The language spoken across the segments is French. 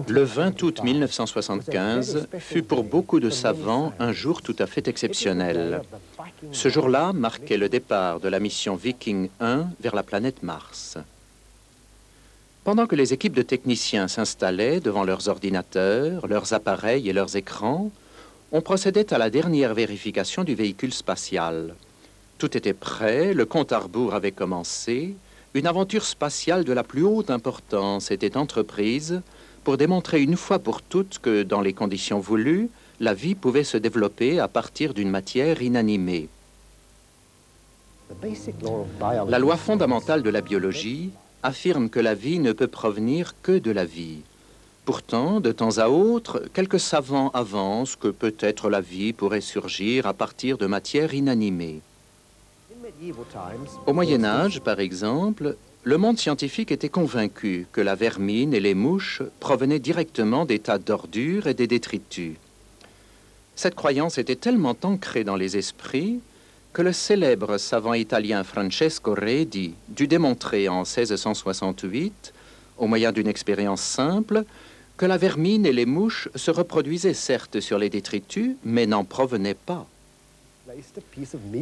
Le 20 août 1975 fut pour beaucoup de savants un jour tout à fait exceptionnel. Ce jour-là marquait le départ de la mission Viking 1 vers la planète Mars. Pendant que les équipes de techniciens s'installaient devant leurs ordinateurs, leurs appareils et leurs écrans, on procédait à la dernière vérification du véhicule spatial. Tout était prêt, le compte à rebours avait commencé. Une aventure spatiale de la plus haute importance était entreprise pour démontrer une fois pour toutes que, dans les conditions voulues, la vie pouvait se développer à partir d'une matière inanimée. La loi fondamentale de la biologie affirme que la vie ne peut provenir que de la vie. Pourtant, de temps à autre, quelques savants avancent que peut-être la vie pourrait surgir à partir de matière inanimée. Au Moyen Âge, par exemple, le monde scientifique était convaincu que la vermine et les mouches provenaient directement des tas d'ordures et des détritus. Cette croyance était tellement ancrée dans les esprits que le célèbre savant italien Francesco Redi dut démontrer en 1668, au moyen d'une expérience simple, que la vermine et les mouches se reproduisaient certes sur les détritus, mais n'en provenaient pas.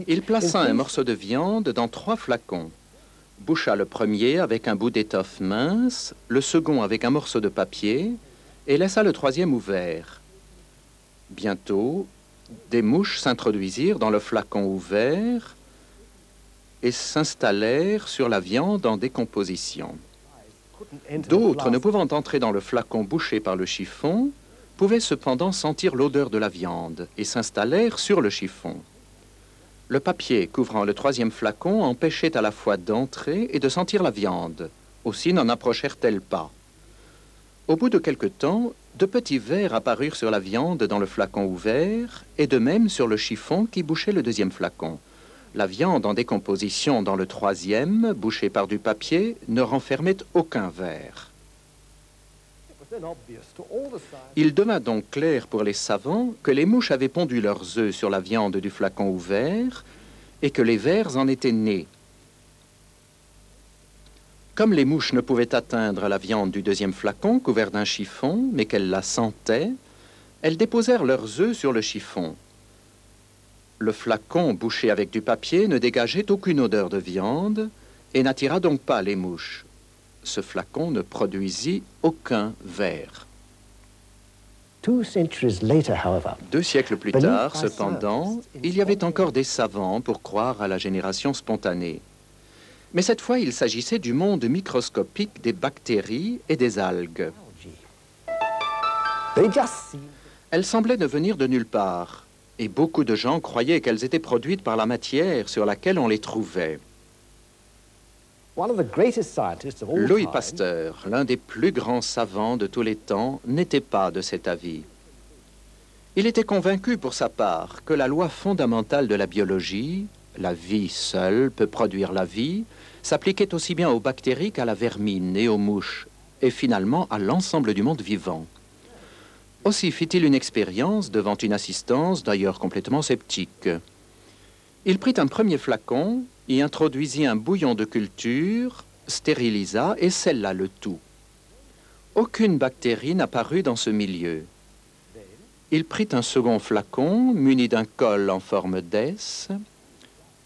Il plaça un morceau de viande dans 3 flacons, boucha le premier avec un bout d'étoffe mince, le second avec un morceau de papier, et laissa le 3e ouvert. Bientôt, des mouches s'introduisirent dans le flacon ouvert et s'installèrent sur la viande en décomposition. D'autres, ne pouvant entrer dans le flacon bouché par le chiffon, pouvaient cependant sentir l'odeur de la viande et s'installèrent sur le chiffon. Le papier couvrant le 3e flacon empêchait à la fois d'entrer et de sentir la viande. Aussi n'en approchèrent-elles pas. Au bout de quelque temps, de petits vers apparurent sur la viande dans le flacon ouvert et de même sur le chiffon qui bouchait le 2e flacon. La viande en décomposition dans le 3e, bouchée par du papier, ne renfermait aucun ver. Il devint donc clair pour les savants que les mouches avaient pondu leurs œufs sur la viande du flacon ouvert et que les vers en étaient nés. Comme les mouches ne pouvaient atteindre la viande du 2e flacon couvert d'un chiffon, mais qu'elles la sentaient, elles déposèrent leurs œufs sur le chiffon. Le flacon bouché avec du papier ne dégageait aucune odeur de viande et n'attira donc pas les mouches. Ce flacon ne produisit aucun ver. 2 siècles plus tard, cependant, il y avait encore des savants pour croire à la génération spontanée. Mais cette fois, il s'agissait du monde microscopique des bactéries et des algues. Elles semblaient ne venir de nulle part, et beaucoup de gens croyaient qu'elles étaient produites par la matière sur laquelle on les trouvait. Louis Pasteur, l'un des plus grands savants de tous les temps, n'était pas de cet avis. Il était convaincu pour sa part que la loi fondamentale de la biologie, la vie seule peut produire la vie, s'appliquait aussi bien aux bactéries qu'à la vermine et aux mouches, et finalement à l'ensemble du monde vivant. Aussi fit-il une expérience devant une assistance d'ailleurs complètement sceptique. Il prit un premier flacon, y introduisit un bouillon de culture, stérilisa et scella le tout. Aucune bactérie n'apparut dans ce milieu. Il prit un second flacon, muni d'un col en forme d'S.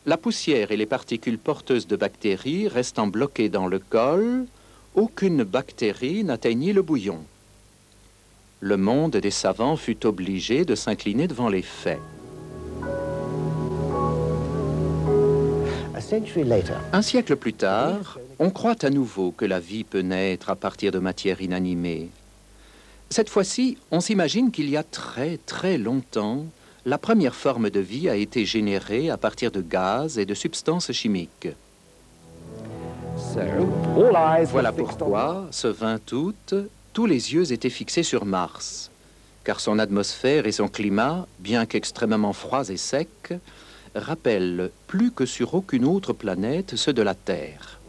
La poussière et les particules porteuses de bactéries restant bloquées dans le col, aucune bactérie n'atteignit le bouillon. Le monde des savants fut obligé de s'incliner devant les faits. Un siècle plus tard, on croit à nouveau que la vie peut naître à partir de matière inanimée. Cette fois-ci, on s'imagine qu'il y a très longtemps, la première forme de vie a été générée à partir de gaz et de substances chimiques. Voilà pourquoi, ce 20 août, tous les yeux étaient fixés sur Mars, car son atmosphère et son climat, bien qu'extrêmement froids et secs, rappellent plus que sur aucune autre planète ceux de la Terre.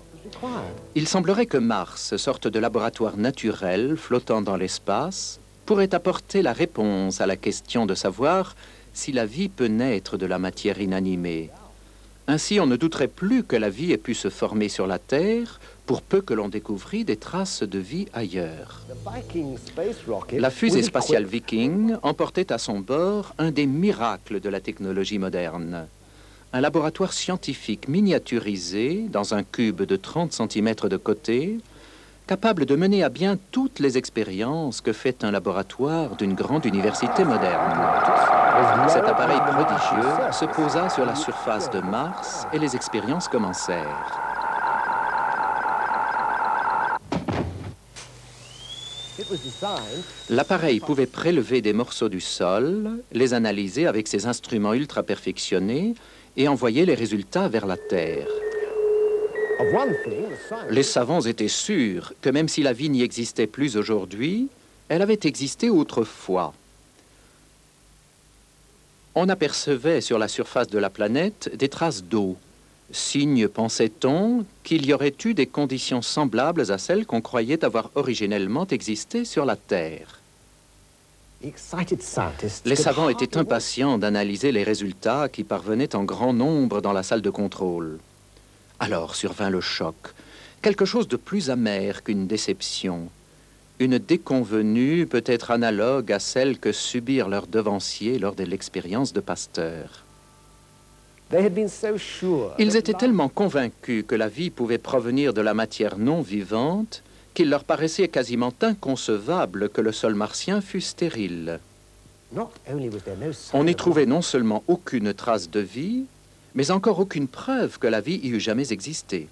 Il semblerait que Mars, sorte de laboratoire naturel flottant dans l'espace, pourrait apporter la réponse à la question de savoir si la vie peut naître de la matière inanimée. Ainsi, on ne douterait plus que la vie ait pu se former sur la Terre, pour peu que l'on découvrît des traces de vie ailleurs. La fusée spatiale Viking emportait à son bord un des miracles de la technologie moderne. Un laboratoire scientifique miniaturisé dans un cube de 30 cm de côté, capable de mener à bien toutes les expériences que fait un laboratoire d'une grande université moderne. Cet appareil prodigieux se posa sur la surface de Mars et les expériences commencèrent. L'appareil pouvait prélever des morceaux du sol, les analyser avec ses instruments ultra perfectionnés et envoyer les résultats vers la Terre. Les savants étaient sûrs que même si la vie n'y existait plus aujourd'hui, elle avait existé autrefois. On apercevait sur la surface de la planète des traces d'eau. Signe, pensait-on, qu'il y aurait eu des conditions semblables à celles qu'on croyait avoir originellement existé sur la Terre. Les savants étaient impatients d'analyser les résultats qui parvenaient en grand nombre dans la salle de contrôle. Alors survint le choc, quelque chose de plus amer qu'une déception. Une déconvenue peut-être analogue à celle que subirent leurs devanciers lors de l'expérience de Pasteur. Ils étaient tellement convaincus que la vie pouvait provenir de la matière non vivante qu'il leur paraissait quasiment inconcevable que le sol martien fût stérile. On n'y trouvait non seulement aucune trace de vie, mais encore aucune preuve que la vie y eût jamais existé.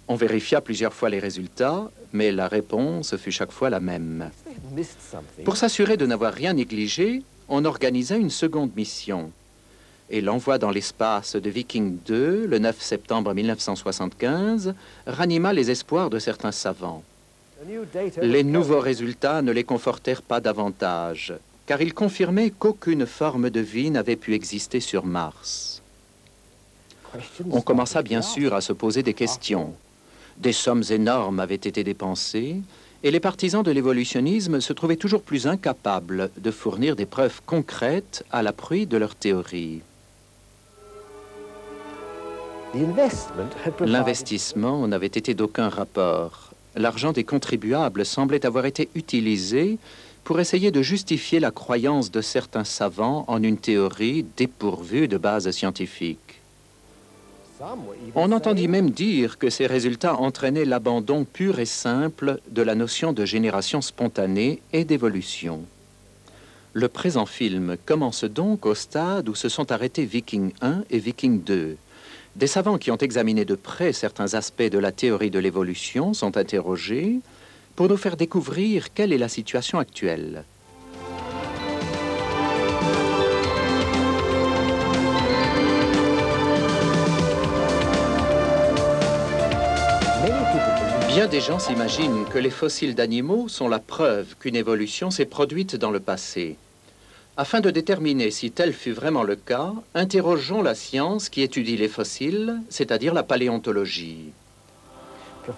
On vérifia plusieurs fois les résultats, mais la réponse fut chaque fois la même. Pour s'assurer de n'avoir rien négligé, on organisa une seconde mission. Et l'envoi dans l'espace de Viking 2, le 9 septembre 1975, ranima les espoirs de certains savants. Les nouveaux résultats ne les confortèrent pas davantage, car ils confirmaient qu'aucune forme de vie n'avait pu exister sur Mars. On commença bien sûr à se poser des questions. Des sommes énormes avaient été dépensées, et les partisans de l'évolutionnisme se trouvaient toujours plus incapables de fournir des preuves concrètes à l'appui de leur théorie. L'investissement n'avait été d'aucun rapport. L'argent des contribuables semblait avoir été utilisé pour essayer de justifier la croyance de certains savants en une théorie dépourvue de base scientifique. On entendit même dire que ces résultats entraînaient l'abandon pur et simple de la notion de génération spontanée et d'évolution. Le présent film commence donc au stade où se sont arrêtés Viking 1 et Viking 2. Des savants qui ont examiné de près certains aspects de la théorie de l'évolution sont interrogés pour nous faire découvrir quelle est la situation actuelle. Bien des gens s'imaginent que les fossiles d'animaux sont la preuve qu'une évolution s'est produite dans le passé. Afin de déterminer si tel fut vraiment le cas, interrogeons la science qui étudie les fossiles, c'est-à-dire la paléontologie.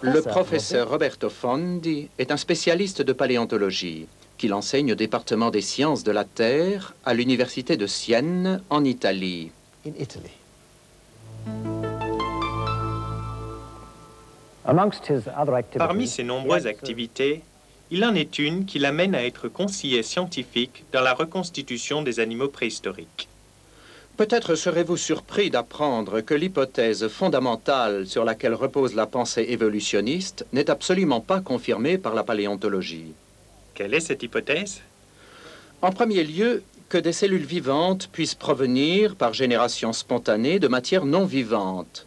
Le professeur Roberto Fondi est un spécialiste de paléontologie qu'il enseigne au département des sciences de la Terre à l'université de Sienne, en Italie. Parmi ses nombreuses activités, il en est une qui l'amène à être conseiller scientifique dans la reconstitution des animaux préhistoriques. Peut-être serez-vous surpris d'apprendre que l'hypothèse fondamentale sur laquelle repose la pensée évolutionniste n'est absolument pas confirmée par la paléontologie. Quelle est cette hypothèse? En premier lieu, que des cellules vivantes puissent provenir par génération spontanée de matière non vivante.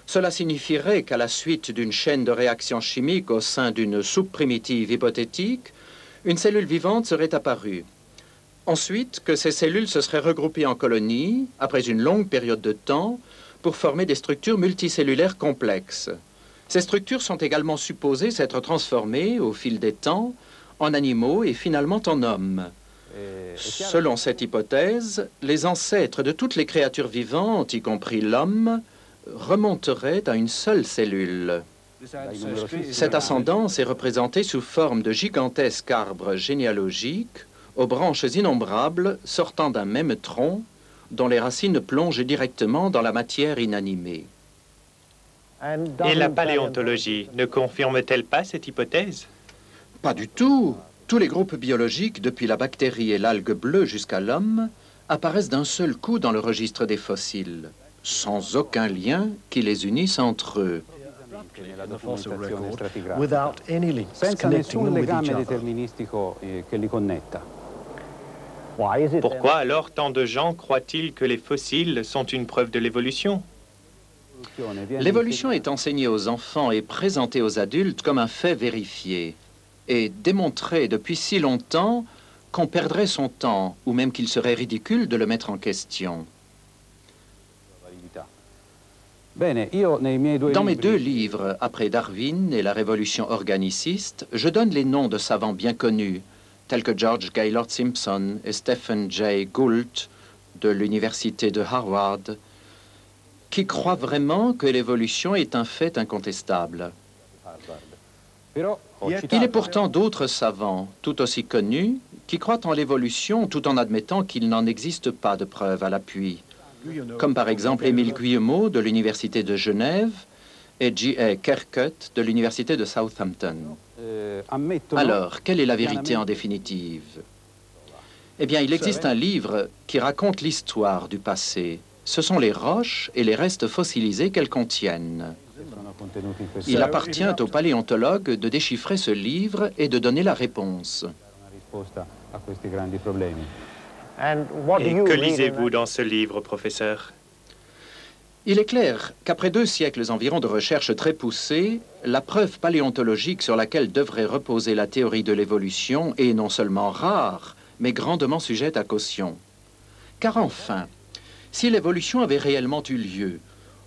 Cela signifierait qu'à la suite d'une chaîne de réactions chimiques au sein d'une soupe primitive hypothétique, une cellule vivante serait apparue. Ensuite, que ces cellules se seraient regroupées en colonies, après une longue période de temps, pour former des structures multicellulaires complexes. Ces structures sont également supposées s'être transformées, au fil des temps, en animaux et finalement en hommes. Selon cette hypothèse, les ancêtres de toutes les créatures vivantes, y compris l'homme, remonterait à une seule cellule. Cette ascendance est représentée sous forme de gigantesques arbres généalogiques aux branches innombrables sortant d'un même tronc, dont les racines plongent directement dans la matière inanimée. Et la paléontologie ne confirme-t-elle pas cette hypothèse? Pas du tout. Tous les groupes biologiques, depuis la bactérie et l'algue bleue jusqu'à l'homme, apparaissent d'un seul coup dans le registre des fossiles, sans aucun lien qui les unisse entre eux. Senza nessun legame deterministico che li connetta. Pourquoi alors tant de gens croient-ils que les fossiles sont une preuve de l'évolution? L'évolution est enseignée aux enfants et présentée aux adultes comme un fait vérifié et démontré depuis si longtemps qu'on perdrait son temps ou même qu'il serait ridicule de le mettre en question. Dans mes deux livres, Après Darwin et La Révolution organiciste, je donne les noms de savants bien connus, tels que George Gaylord Simpson et Stephen Jay Gould de l'Université de Harvard, qui croient vraiment que l'évolution est un fait incontestable. Il est pourtant d'autres savants, tout aussi connus, qui croient en l'évolution tout en admettant qu'il n'en existe pas de preuves à l'appui, comme par exemple Émile Guillemot de l'Université de Genève et J.A. Kerkut de l'Université de Southampton. Alors, quelle est la vérité en définitive? Eh bien, il existe un livre qui raconte l'histoire du passé. Ce sont les roches et les restes fossilisés qu'elles contiennent. Il appartient aux paléontologues de déchiffrer ce livre et de donner la réponse. Et que lisez-vous dans ce livre, professeur? Il est clair qu'après 2 siècles environ de recherches très poussées, la preuve paléontologique sur laquelle devrait reposer la théorie de l'évolution est non seulement rare, mais grandement sujette à caution. Car enfin, si l'évolution avait réellement eu lieu,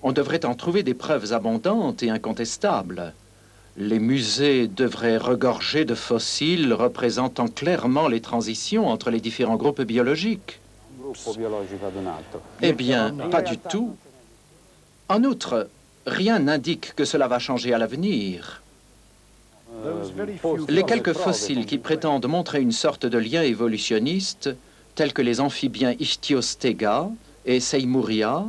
on devrait en trouver des preuves abondantes et incontestables. Les musées devraient regorger de fossiles représentant clairement les transitions entre les différents groupes biologiques. Eh bien, pas du tout. En outre, rien n'indique que cela va changer à l'avenir. Les quelques fossiles qui prétendent montrer une sorte de lien évolutionniste, tels que les amphibiens Ichthyostega et Seymourria,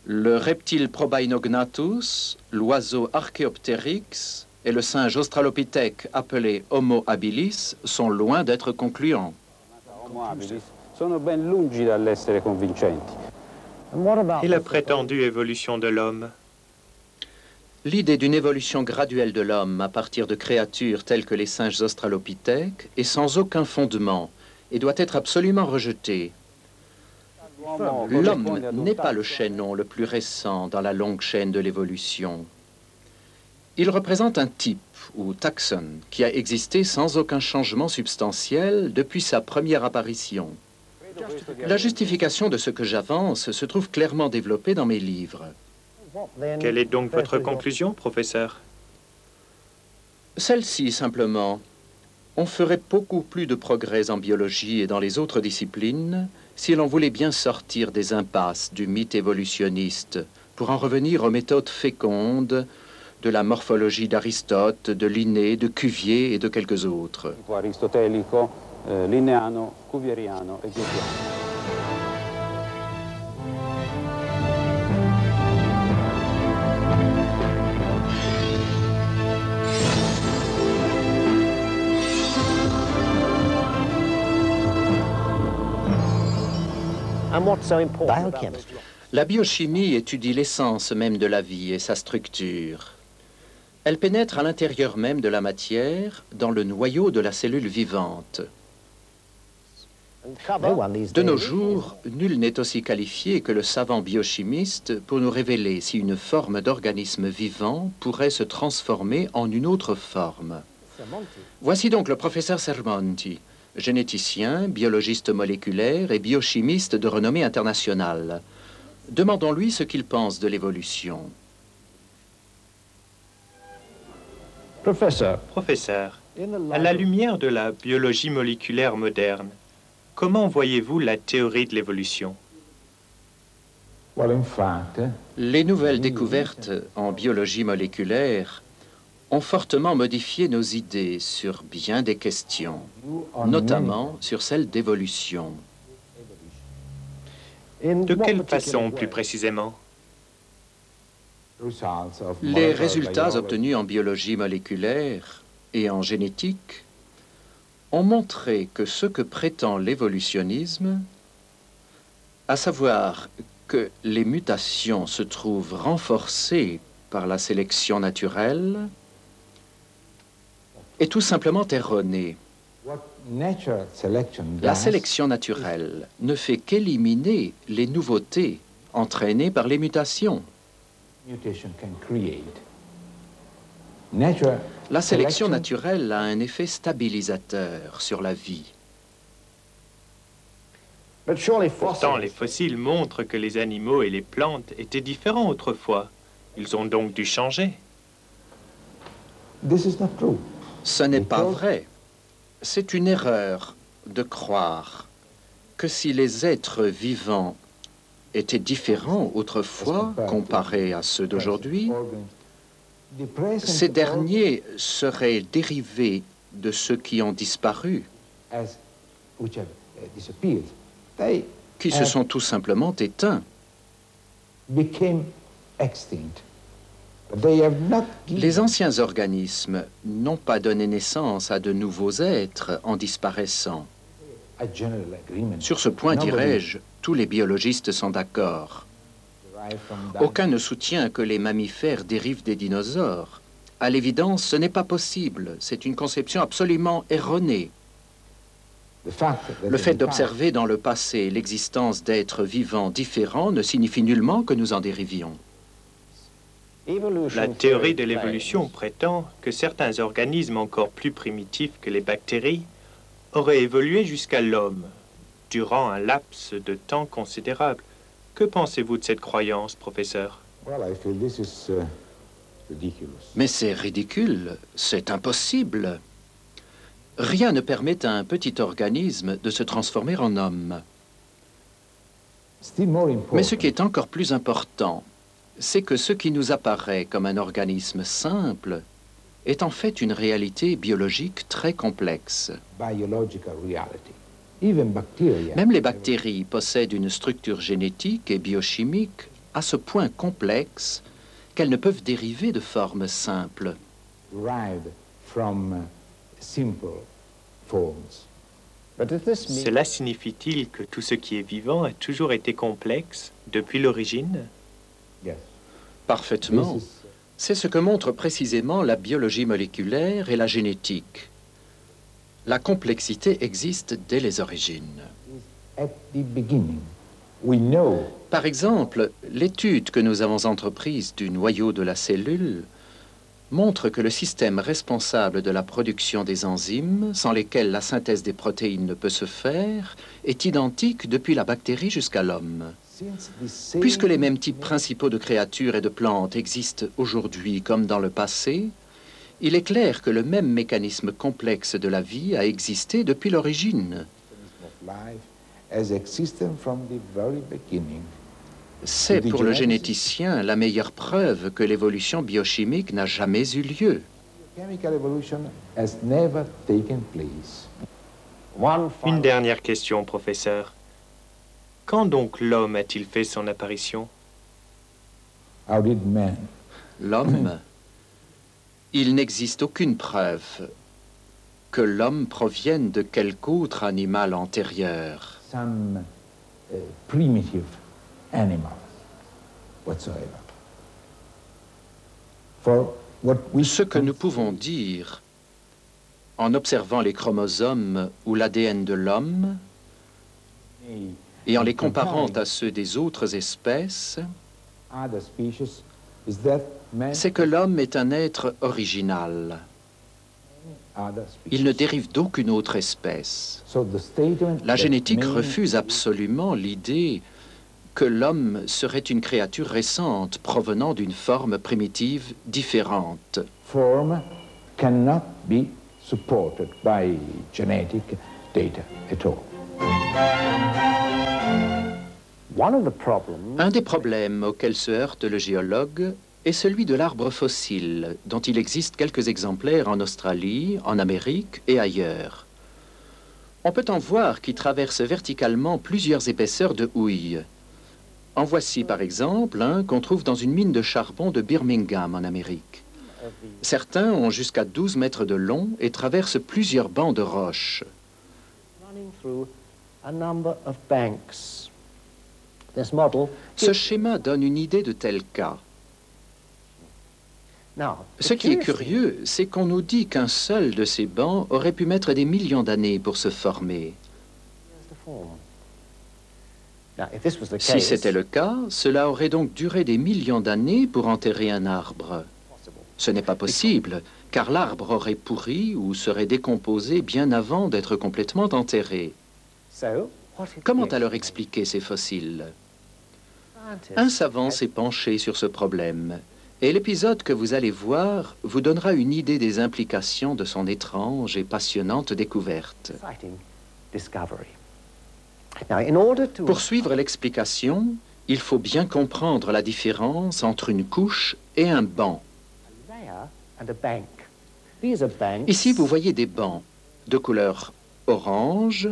le reptile Probainognathus, l'oiseau Archaeopteryx et le singe australopithèque appelé Homo habilis sont loin d'être concluants. Et la prétendue évolution de l'homme? L'idée d'une évolution graduelle de l'homme à partir de créatures telles que les singes australopithèques est sans aucun fondement et doit être absolument rejetée. L'homme n'est pas le chaînon le plus récent dans la longue chaîne de l'évolution. Il représente un type, ou taxon, qui a existé sans aucun changement substantiel depuis sa première apparition. La justification de ce que j'avance se trouve clairement développée dans mes livres. Quelle est donc votre conclusion, professeur? Celle-ci, simplement. On ferait beaucoup plus de progrès en biologie et dans les autres disciplines si l'on voulait bien sortir des impasses du mythe évolutionniste pour en revenir aux méthodes fécondes de la morphologie d'Aristote, de Linné, de Cuvier et de quelques autres. Aristotelico, linneano, cuvieriano et goethiano. La biochimie étudie l'essence même de la vie et sa structure. Elle pénètre à l'intérieur même de la matière, dans le noyau de la cellule vivante. De nos jours, nul n'est aussi qualifié que le savant biochimiste pour nous révéler si une forme d'organisme vivant pourrait se transformer en une autre forme. Voici donc le professeur Sermonti, généticien, biologiste moléculaire et biochimiste de renommée internationale. Demandons-lui ce qu'il pense de l'évolution. Professeur, à la lumière de la biologie moléculaire moderne, comment voyez-vous la théorie de l'évolution? Les nouvelles découvertes en biologie moléculaire ont fortement modifié nos idées sur bien des questions, notamment sur celle d'évolution. De quelle façon, plus précisément? Les résultats obtenus en biologie moléculaire et en génétique ont montré que ce que prétend l'évolutionnisme, à savoir que les mutations se trouvent renforcées par la sélection naturelle, est tout simplement erroné. La sélection naturelle ne fait qu'éliminer les nouveautés entraînées par les mutations. La sélection naturelle a un effet stabilisateur sur la vie. Pourtant, les fossiles montrent que les animaux et les plantes étaient différents autrefois. Ils ont donc dû changer. Ce n'est pas vrai. C'est une erreur de croire que si les êtres vivants étaient différents autrefois comparés à ceux d'aujourd'hui, ces derniers seraient dérivés de ceux qui ont disparu, qui se sont tout simplement éteints. Les anciens organismes n'ont pas donné naissance à de nouveaux êtres en disparaissant. Sur ce point, dirais-je, tous les biologistes sont d'accord. Aucun ne soutient que les mammifères dérivent des dinosaures. À l'évidence, ce n'est pas possible. C'est une conception absolument erronée. Le fait d'observer dans le passé l'existence d'êtres vivants différents ne signifie nullement que nous en dérivions. La théorie de l'évolution prétend que certains organismes encore plus primitifs que les bactéries auraient évolué jusqu'à l'homme, durant un laps de temps considérable. Que pensez-vous de cette croyance, professeur? Mais c'est ridicule, c'est impossible. Rien ne permet à un petit organisme de se transformer en homme. Mais ce qui est encore plus important, c'est que ce qui nous apparaît comme un organisme simple est en fait une réalité biologique très complexe. Même les bactéries possèdent une structure génétique et biochimique à ce point complexe qu'elles ne peuvent dériver de formes simples. Cela signifie-t-il que tout ce qui est vivant a toujours été complexe depuis l'origine? Parfaitement. C'est ce que montrent précisément la biologie moléculaire et la génétique. La complexité existe dès les origines. Par exemple, l'étude que nous avons entreprise du noyau de la cellule montre que le système responsable de la production des enzymes, sans lesquels la synthèse des protéines ne peut se faire, est identique depuis la bactérie jusqu'à l'homme. Puisque les mêmes types principaux de créatures et de plantes existent aujourd'hui comme dans le passé, il est clair que le même mécanisme complexe de la vie a existé depuis l'origine. C'est pour le généticien la meilleure preuve que l'évolution biochimique n'a jamais eu lieu. Une dernière question, professeur. Quand donc l'homme a-t-il fait son apparition? L'homme? Il n'existe aucune preuve que l'homme provienne de quelque autre animal antérieur. Ce que nous pouvons dire en observant les chromosomes ou l'ADN de l'homme et en les comparant à ceux des autres espèces, c'est que l'homme est un être original. Il ne dérive d'aucune autre espèce. La génétique refuse absolument l'idée que l'homme serait une créature récente provenant d'une forme primitive différente. Un des problèmes auxquels se heurte le géologue est celui de l'arbre fossile, dont il existe quelques exemplaires en Australie, en Amérique et ailleurs. On peut en voir qui traversent verticalement plusieurs épaisseurs de houille. En voici par exemple un qu'on trouve dans une mine de charbon de Birmingham en Amérique. Certains ont jusqu'à 12 mètres de long et traversent plusieurs bancs de roches. Ce schéma donne une idée de tel cas. Ce qui est curieux, c'est qu'on nous dit qu'un seul de ces bancs aurait pu mettre des millions d'années pour se former. Si c'était le cas, cela aurait donc duré des millions d'années pour enterrer un arbre. Ce n'est pas possible, car l'arbre aurait pourri ou serait décomposé bien avant d'être complètement enterré. Comment alors expliquer ces fossiles? Un savant s'est penché sur ce problème, et l'épisode que vous allez voir vous donnera une idée des implications de son étrange et passionnante découverte. Pour suivre l'explication, il faut bien comprendre la différence entre une couche et un banc. Ici, vous voyez des bancs de couleur orange,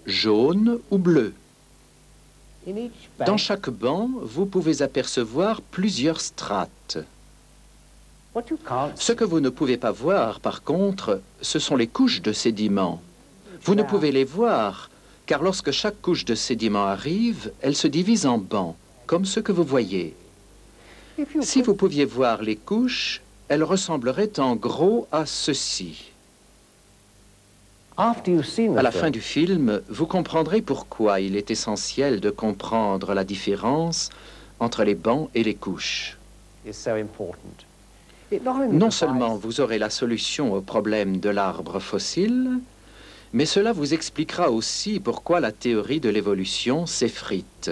jaune ou bleu. Dans chaque banc, vous pouvez apercevoir plusieurs strates. Ce que vous ne pouvez pas voir, par contre, ce sont les couches de sédiments. Vous ne pouvez les voir, car lorsque chaque couche de sédiments arrive, elle se divise en bancs, comme ce que vous voyez. Si vous pouviez voir les couches, elles ressembleraient en gros à ceci. À la fin du film, vous comprendrez pourquoi il est essentiel de comprendre la différence entre les bancs et les couches. Non seulement vous aurez la solution au problème de l'arbre fossile, mais cela vous expliquera aussi pourquoi la théorie de l'évolution s'effrite.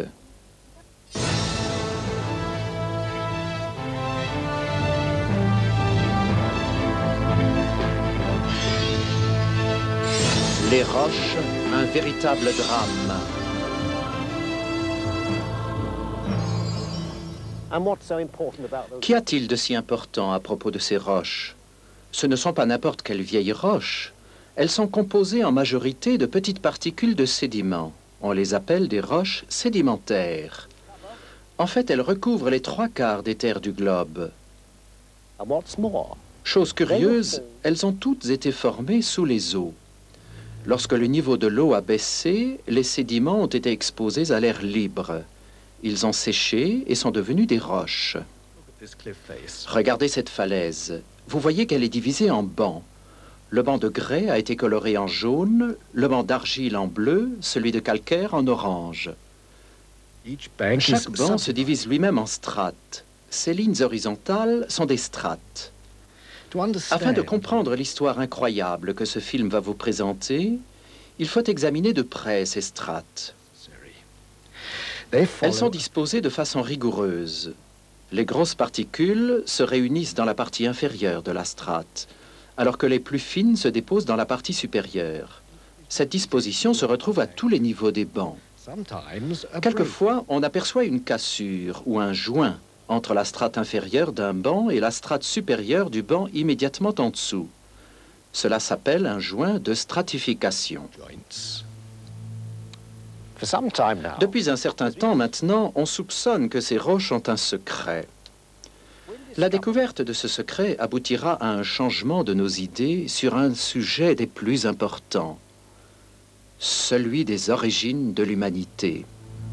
Les roches, un véritable drame. Qu'y a-t-il de si important à propos de ces roches? Ce ne sont pas n'importe quelles vieilles roches. Elles sont composées en majorité de petites particules de sédiments. On les appelle des roches sédimentaires. En fait, elles recouvrent les 3/4 des terres du globe. Chose curieuse, elles ont toutes été formées sous les eaux. Lorsque le niveau de l'eau a baissé, les sédiments ont été exposés à l'air libre. Ils ont séché et sont devenus des roches. Regardez cette falaise. Vous voyez qu'elle est divisée en bancs. Le banc de grès a été coloré en jaune, le banc d'argile en bleu, celui de calcaire en orange. Chaque banc se divise lui-même en strates. Ces lignes horizontales sont des strates. Afin de comprendre l'histoire incroyable que ce film va vous présenter, il faut examiner de près ces strates. Elles sont disposées de façon rigoureuse. Les grosses particules se réunissent dans la partie inférieure de la strate, alors que les plus fines se déposent dans la partie supérieure. Cette disposition se retrouve à tous les niveaux des bancs. Quelquefois, on aperçoit une cassure ou un joint entre la strate inférieure d'un banc et la strate supérieure du banc immédiatement en dessous. Cela s'appelle un joint de stratification. Depuis un certain temps maintenant, on soupçonne que ces roches ont un secret. La découverte de ce secret aboutira à un changement de nos idées sur un sujet des plus importants, celui des origines de l'humanité.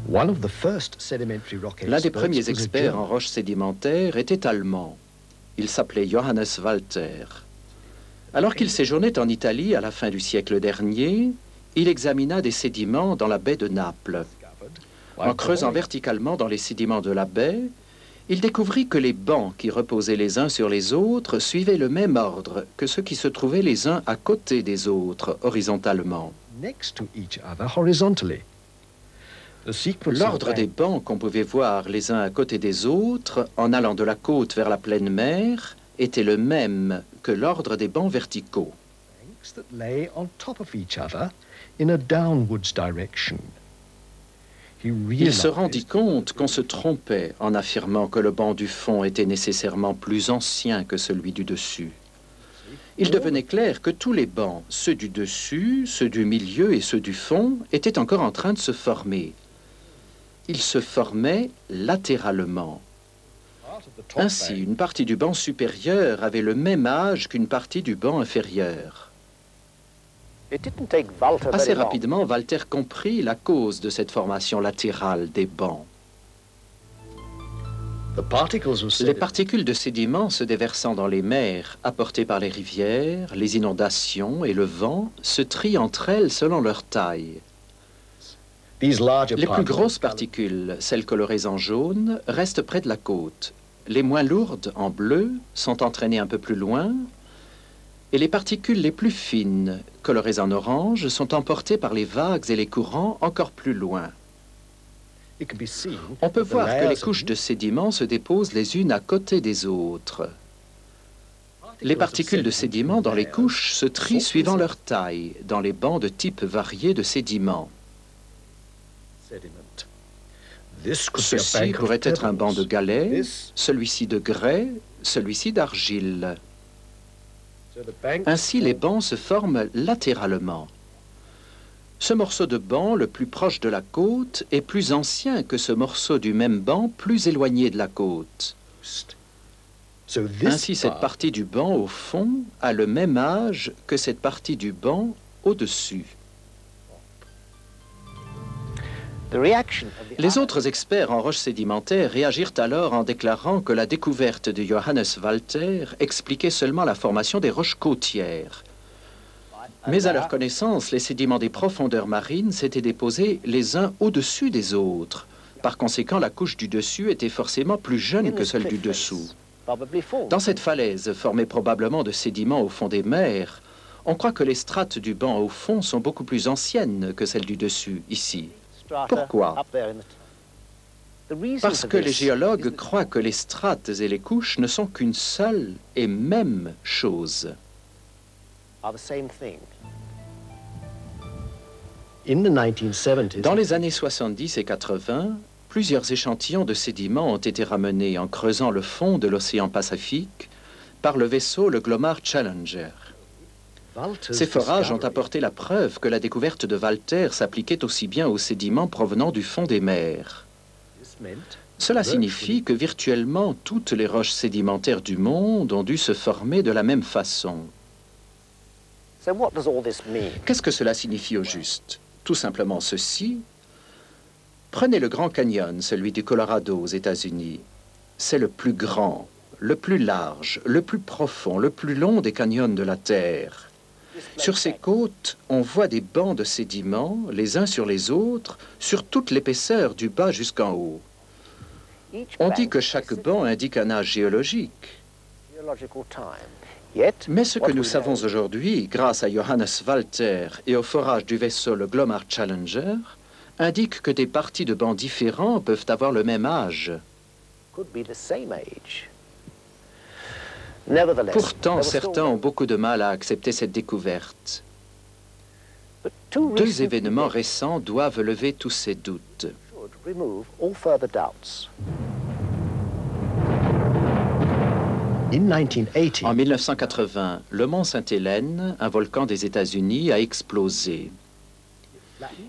L'un des premiers experts en roches sédimentaires était allemand. Il s'appelait Johannes Walter. Alors qu'il séjournait en Italie à la fin du siècle dernier, il examina des sédiments dans la baie de Naples. En creusant verticalement dans les sédiments de la baie, il découvrit que les bancs qui reposaient les uns sur les autres suivaient le même ordre que ceux qui se trouvaient les uns à côté des autres, horizontalement. L'ordre des bancs qu'on pouvait voir les uns à côté des autres, en allant de la côte vers la pleine mer, était le même que l'ordre des bancs verticaux. Il se rendit compte qu'on se trompait en affirmant que le banc du fond était nécessairement plus ancien que celui du dessus. Il devenait clair que tous les bancs, ceux du dessus, ceux du milieu et ceux du fond, étaient encore en train de se former. ils se formaient latéralement. Ainsi, une partie du banc supérieur avait le même âge qu'une partie du banc inférieur. Assez rapidement, Walter comprit la cause de cette formation latérale des bancs. Les particules de sédiments se déversant dans les mers, apportées par les rivières, les inondations et le vent, se trient entre elles selon leur taille. Les plus grosses particules, celles colorées en jaune, restent près de la côte. Les moins lourdes, en bleu, sont entraînées un peu plus loin, et les particules les plus fines, colorées en orange, sont emportées par les vagues et les courants encore plus loin. On peut voir que les couches de sédiments se déposent les unes à côté des autres. Les particules de sédiments dans les couches se trient suivant leur taille, dans les bancs de types variés de sédiments. Ceci pourrait être un banc de galets, celui-ci de grès, celui-ci d'argile. Ainsi, les bancs se forment latéralement. Ce morceau de banc, le plus proche de la côte, est plus ancien que ce morceau du même banc plus éloigné de la côte. Ainsi, cette partie du banc au fond a le même âge que cette partie du banc au-dessus. Les autres experts en roches sédimentaires réagirent alors en déclarant que la découverte de Johannes Walter expliquait seulement la formation des roches côtières. Mais à leur connaissance, les sédiments des profondeurs marines s'étaient déposés les uns au-dessus des autres. Par conséquent, la couche du dessus était forcément plus jeune que celle du dessous. Dans cette falaise, formée probablement de sédiments au fond des mers, on croit que les strates du banc au fond sont beaucoup plus anciennes que celles du dessus, ici. Pourquoi? Parce que les géologues croient que les strates et les couches ne sont qu'une seule et même chose. Dans les années 70 et 80, plusieurs échantillons de sédiments ont été ramenés en creusant le fond de l'océan Pacifique par le vaisseau le Glomar Challenger. Ces forages ont apporté la preuve que la découverte de Walter s'appliquait aussi bien aux sédiments provenant du fond des mers. Cela signifie que virtuellement toutes les roches sédimentaires du monde ont dû se former de la même façon. Qu'est-ce que cela signifie au juste? Tout simplement ceci. Prenez le Grand Canyon, celui du Colorado aux États-Unis. C'est le plus grand, le plus large, le plus profond, le plus long des canyons de la Terre. Sur ces côtes, on voit des bancs de sédiments, les uns sur les autres, sur toute l'épaisseur du bas jusqu'en haut. On dit que chaque banc indique un âge géologique. Mais ce que nous savons aujourd'hui, grâce à Johannes Walter et au forage du vaisseau le Glomar Challenger, indique que des parties de bancs différents peuvent avoir le même âge. Pourtant, certains ont beaucoup de mal à accepter cette découverte. Deux événements récents doivent lever tous ces doutes. En 1980, le mont Sainte-Hélène, un volcan des États-Unis, a explosé.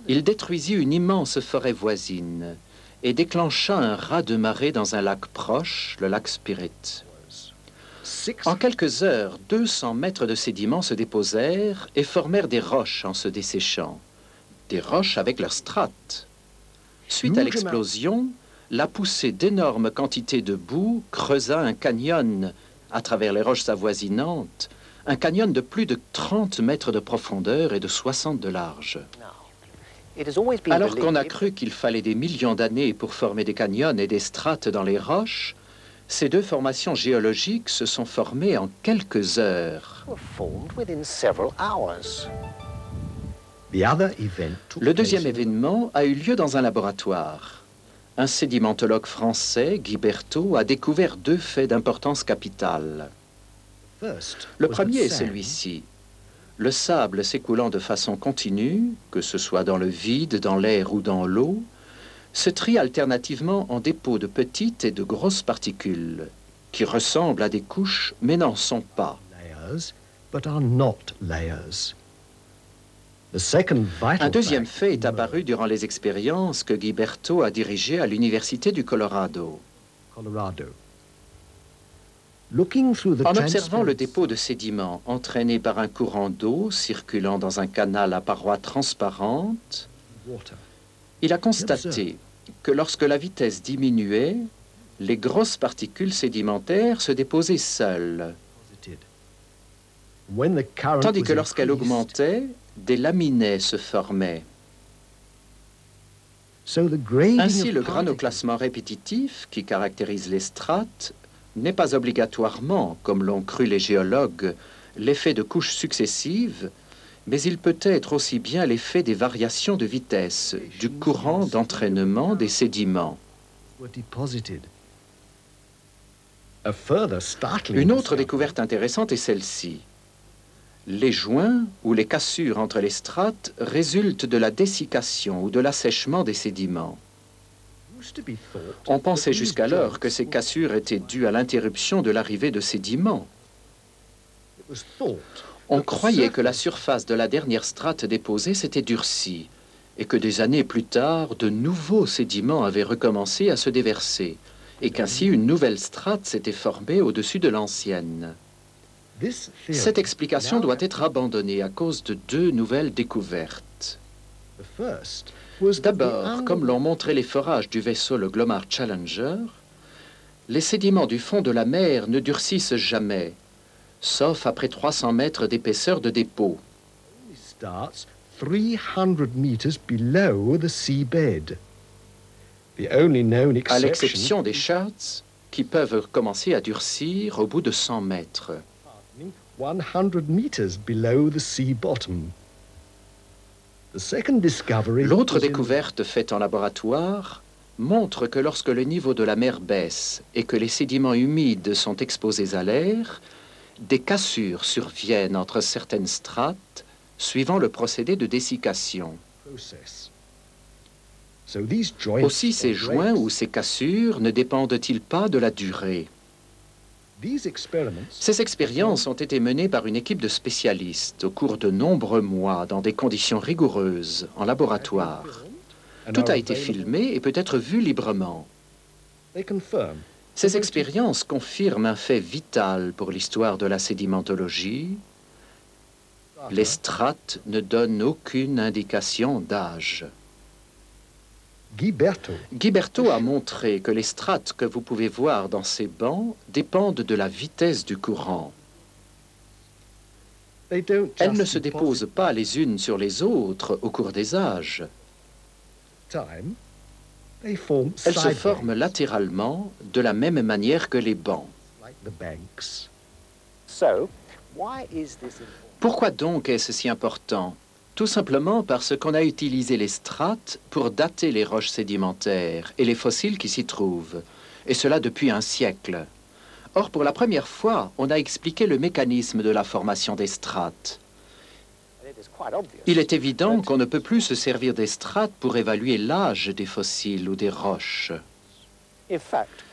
Il détruisit une immense forêt voisine et déclencha un raz-de-marée dans un lac proche, le lac Spirit. En quelques heures, 200 mètres de sédiments se déposèrent et formèrent des roches en se desséchant. Des roches avec leurs strates. Suite à l'explosion, la poussée d'énormes quantités de boue creusa un canyon à travers les roches avoisinantes, un canyon de plus de 30 mètres de profondeur et de 60 de large. Alors qu'on a cru qu'il fallait des millions d'années pour former des canyons et des strates dans les roches, ces deux formations géologiques se sont formées en quelques heures. Le deuxième événement a eu lieu dans un laboratoire. Un sédimentologue français, Guy Berthaud, a découvert deux faits d'importance capitale. Le premier est celui-ci. Le sable s'écoulant de façon continue, que ce soit dans le vide, dans l'air ou dans l'eau, se trie alternativement en dépôts de petites et de grosses particules, qui ressemblent à des couches mais n'en sont pas. Un deuxième fait est apparu durant les expériences que Guy Berthaud a dirigées à l'Université du Colorado. En observant le dépôt de sédiments entraîné par un courant d'eau circulant dans un canal à parois transparentes, il a constaté que lorsque la vitesse diminuait, les grosses particules sédimentaires se déposaient seules, tandis que lorsqu'elle augmentait, des laminets se formaient. Ainsi, le granoclassement répétitif qui caractérise les strates n'est pas obligatoirement, comme l'ont cru les géologues, l'effet de couches successives, mais il peut être aussi bien l'effet des variations de vitesse, du courant d'entraînement des sédiments. Une autre découverte intéressante est celle-ci. Les joints ou les cassures entre les strates résultent de la dessiccation ou de l'assèchement des sédiments. On pensait jusqu'alors que ces cassures étaient dues à l'interruption de l'arrivée de sédiments. On croyait que la surface de la dernière strate déposée s'était durcie et que des années plus tard, de nouveaux sédiments avaient recommencé à se déverser et qu'ainsi une nouvelle strate s'était formée au-dessus de l'ancienne. Cette explication doit être abandonnée à cause de deux nouvelles découvertes. D'abord, comme l'ont montré les forages du vaisseau le Glomar Challenger, les sédiments du fond de la mer ne durcissent jamais, sauf après 300 mètres d'épaisseur de dépôt. À l'exception des Schartz, qui peuvent commencer à durcir au bout de 100 mètres. L'autre découverte faite en laboratoire montre que lorsque le niveau de la mer baisse et que les sédiments humides sont exposés à l'air, des cassures surviennent entre certaines strates suivant le procédé de dessiccation. Aussi, ces joints ou ces cassures ne dépendent-ils pas de la durée? Ces expériences ont été menées par une équipe de spécialistes au cours de nombreux mois dans des conditions rigoureuses, en laboratoire. Tout a été filmé et peut être vu librement. Ces expériences confirment un fait vital pour l'histoire de la sédimentologie. Les strates ne donnent aucune indication d'âge. Guy Berthaud a montré que les strates que vous pouvez voir dans ces bancs dépendent de la vitesse du courant. Elles ne se déposent pas les unes sur les autres au cours des âges. Elles se forment latéralement de la même manière que les bancs. Pourquoi donc est-ce si important? Tout simplement parce qu'on a utilisé les strates pour dater les roches sédimentaires et les fossiles qui s'y trouvent, et cela depuis un siècle. Or, pour la première fois, on a expliqué le mécanisme de la formation des strates. Il est évident qu'on ne peut plus se servir des strates pour évaluer l'âge des fossiles ou des roches.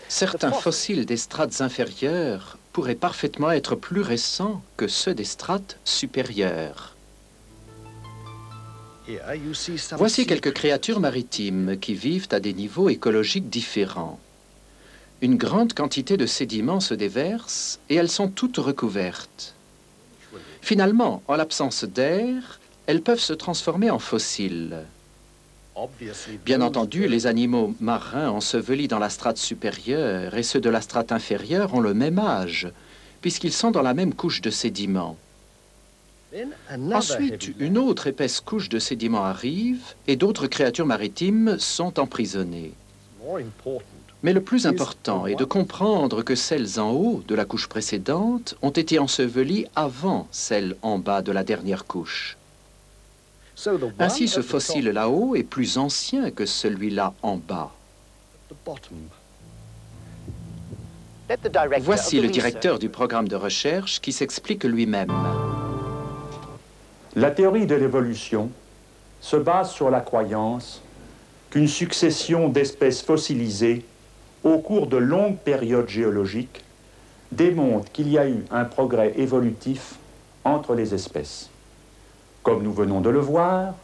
Certains fossiles des strates inférieures pourraient parfaitement être plus récents que ceux des strates supérieures. Voici quelques créatures maritimes qui vivent à des niveaux écologiques différents. Une grande quantité de sédiments se déverse et elles sont toutes recouvertes. Finalement, en l'absence d'air, elles peuvent se transformer en fossiles. Bien entendu, les animaux marins ensevelis dans la strate supérieure et ceux de la strate inférieure ont le même âge, puisqu'ils sont dans la même couche de sédiments. Ensuite, une autre épaisse couche de sédiments arrive et d'autres créatures maritimes sont emprisonnées. Mais le plus important est de comprendre que celles en haut de la couche précédente ont été ensevelies avant celles en bas de la dernière couche. Ainsi, ce fossile là-haut est plus ancien que celui-là en bas. Voici le directeur du programme de recherche qui s'explique lui-même. La théorie de l'évolution se base sur la croyance qu'une succession d'espèces fossilisées au cours de longues périodes géologiques démontre qu'il y a eu un progrès évolutif entre les espèces. Comme nous venons de le voir,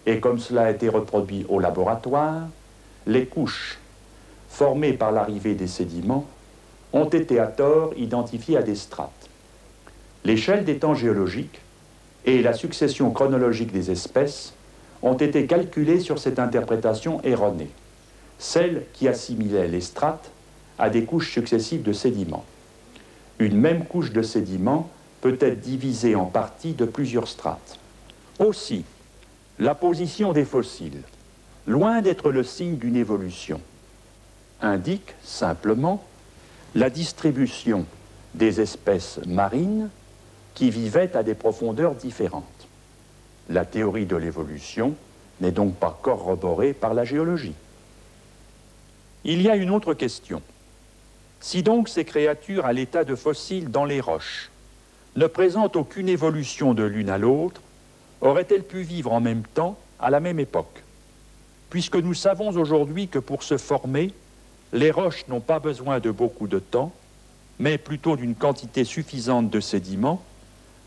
et comme cela a été reproduit au laboratoire, les couches formées par l'arrivée des sédiments ont été à tort identifiées à des strates. L'échelle des temps géologiques et la succession chronologique des espèces ont été calculées sur cette interprétation erronée, celle qui assimilait les strates à des couches successives de sédiments. Une même couche de sédiments peut être divisée en parties de plusieurs strates. Aussi, la position des fossiles, loin d'être le signe d'une évolution, indique simplement la distribution des espèces marines qui vivaient à des profondeurs différentes. La théorie de l'évolution n'est donc pas corroborée par la géologie. Il y a une autre question. Si donc ces créatures à l'état de fossiles dans les roches ne présentent aucune évolution de l'une à l'autre, auraient-elles pu vivre en même temps à la même époque? Puisque nous savons aujourd'hui que pour se former, les roches n'ont pas besoin de beaucoup de temps, mais plutôt d'une quantité suffisante de sédiments,